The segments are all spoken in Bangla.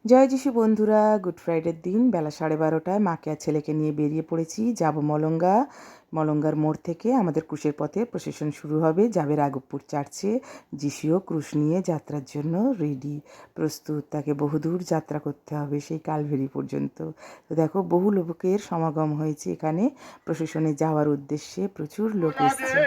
জয় যিশু বন্ধুরা, গুড ফ্রাইডের দিন বেলা 12:30টায় মাকে আর ছেলেকে নিয়ে বেরিয়ে পড়েছি। যাব মলঙ্গার মোড় থেকে আমাদের ক্রুশের পথে প্রসেশন শুরু হবে, যাবে রাঘবপুর চার্চে। যিশুও ক্রুশ নিয়ে যাত্রার জন্য রেডি, প্রস্তুত। তাকে বহুদূর যাত্রা করতে হবে, সেই কালভেরি পর্যন্ত। তো দেখো, বহু লোকের সমাগম হয়েছে এখানে প্রসেশনে যাওয়ার উদ্দেশ্যে। প্রচুর লোক এসছে।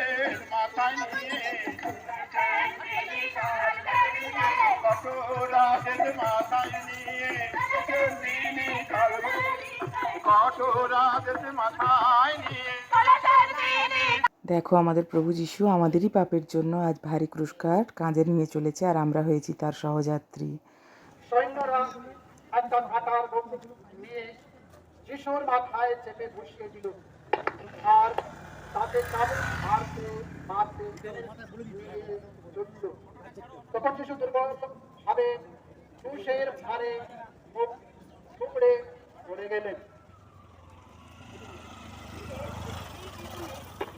দেখো, আমাদের প্রভু যিশু আমাদেরই পাপের জন্য আজ ভারী ক্রুশকার কাঁধে নিয়ে চলেছে, আর আমরা হয়েছি তার সহযাত্রী। সৈন্যরা একটা ভাটার বন্দুক নিয়ে যিশুর মাথায় চেপে বসিয়ে দিল, আর তাকে চাবুক মারতে মারতে নিয়ে চলল। তখন যিশু দুর্বল ভাবে ক্রুশের ভারে মুখ টুকরে পড়ে গেলেন।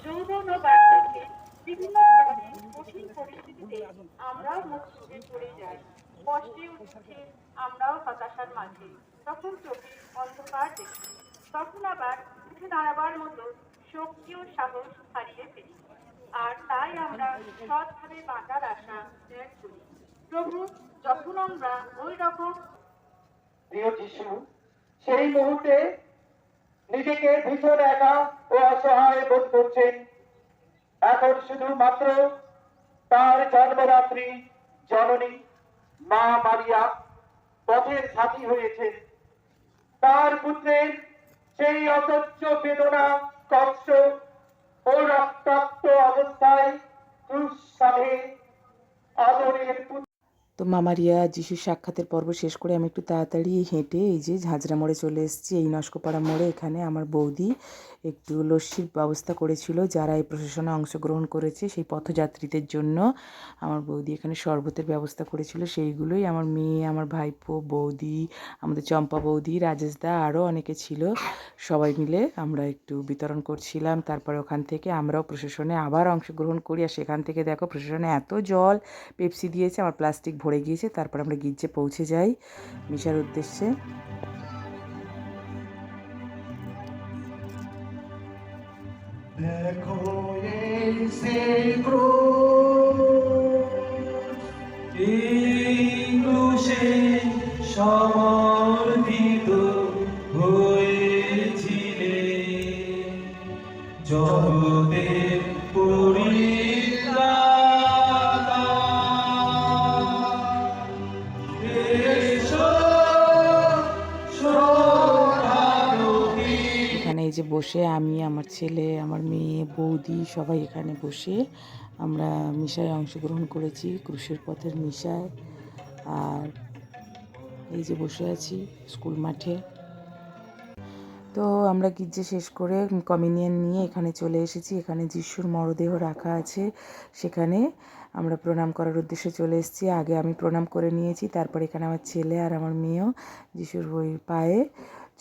যৌবন ও বার্ধক্যে বিভিন্ন ধরনের কঠিন পরিস্থিতিতে আমরাও মুখ চুপে পড়ে যাই, কষ্টে উঠছে আমরাও হতাশার মাঝে। তখন চোখে অন্ধকার দেখি, তখন আবার উঠে দাঁড়াবার মতো শক্তি ও সাহস হারিয়ে ফেলি, আর তাই আমরা সৎভাবে বাঁচার আশা ত্যাগ করি। প্রভু, যখন আমরা ওই রকম প্রিয় যিশু সেই মুহূর্তে নিজেকে ভীষণ একা ও অসহায় বোধ করছেন। এখন শুধুমাত্র তার জন্মরাত্রি জননী মা মারিয়া পথের সাথী হয়েছে। তার পুত্রের সেই অসহ্য বেদনা, কষ্ট ও রক্তাক্ত অবস্থায় ক্রুশ কাঁধে আদরের তো মামারিয়া যিশুর সাক্ষাতের পর্ব শেষ করে আমি একটু তাড়াতাড়ি হেঁটে এই যে ঝাঁঝরা মোড়ে চলে এসেছি। এই নস্কপাড়া মোড়ে এখানে আমার বৌদি একটু লস্যির ব্যবস্থা করেছিল, যারা এই প্রশাসনে অংশগ্রহণ করেছে সেই পথযাত্রীদের জন্য। আমার বৌদি এখানে শরবতের ব্যবস্থা করেছিল, সেইগুলোই আমার মেয়ে, আমার ভাইপো, বৌদি, আমাদের চম্পা বৌদি, রাজেশদা, আরও অনেকে ছিল। সবাই মিলে আমরা একটু বিতরণ করছিলাম। তারপরে ওখান থেকে আমরাও প্রশাসনে আবার অংশগ্রহণ করি। আর সেখান থেকে দেখো, প্রশাসনে এত জল, পেপসি দিয়েছে, আমার প্লাস্টিক ভরে গিয়েছে। তারপর আমরা গির্জে পৌঁছে যাই মিশার উদ্দেশ্যে। দেখো এই সেই ক্রুশ, এই ক্রুশে সমর্পিত হয়েছিলে জগতের পরিত্রাতা। এসো এখানে এই যে বসে আমি, আমার ছেলে, আমার মেয়ে, বৌদি সবাই এখানে বসে আমরা মিশায় অংশগ্রহণ করেছি, ক্রুশের পথের মিশায়। আর এই যে বসে আছি স্কুল মাঠে। তো আমরা গির্জে শেষ করে কমিউনিয়ন নিয়ে এখানে চলে এসেছি। এখানে যিশুর মরদেহ রাখা আছে, সেখানে আমরা প্রণাম করার উদ্দেশ্যে চলে এসেছি। আগে আমি প্রণাম করে নিয়েছি, তারপর এখানে আমার ছেলে আর আমার মেয়েও যিশুর পায়ে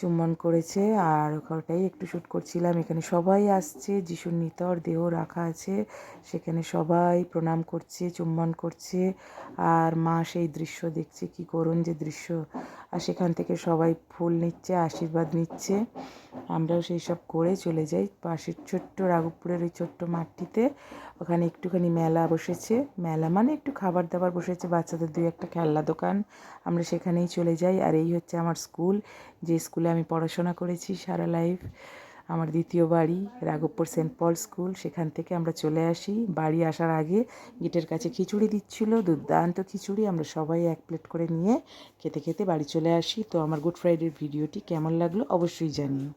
চুম্বন করেছে, আর ওটাই একটু শ্যুট করছিলাম। এখানে সবাই আসছে, যিশুর নিথর দেহ রাখা আছে, সেখানে সবাই প্রণাম করছে, চুম্বন করছে, আর মা সেই দৃশ্য দেখছে, কি করুণ যে দৃশ্য। আর সেখান থেকে সবাই ফুল নিচ্ছে, আশীর্বাদ নিচ্ছে। আমরাও সেই সব করে চলে যাই পাশের ছোট্ট রাঘবপুরের ওই ছোট্ট মাঠটিতে। ওখানে একটুখানি মেলা বসেছে, মেলা মানে একটু খাবার দাবার বসেছে, বাচ্চাদের 2-1টা খেলনা দোকান। আমরা সেখানেই চলে যাই। আর এই হচ্ছে আমার স্কুল, যে স্কুলে আমি পড়াশোনা করেছি সারা লাইফ। আমার দ্বিতীয় বাড়ি রাঘবপুর সেন্ট পল স্কুল। সেখান থেকে আমরা চলে আসি। বাড়ি আসার আগে গেটের কাছে খিচুড়ি দিচ্ছিল, দুর্দান্ত খিচুড়ি। আমরা সবাই 1 প্লেট করে নিয়ে খেতে খেতে বাড়ি চলে আসি। তো আমার গুড ফ্রাইডের ভিডিওটি কেমন লাগলো অবশ্যই জানিও।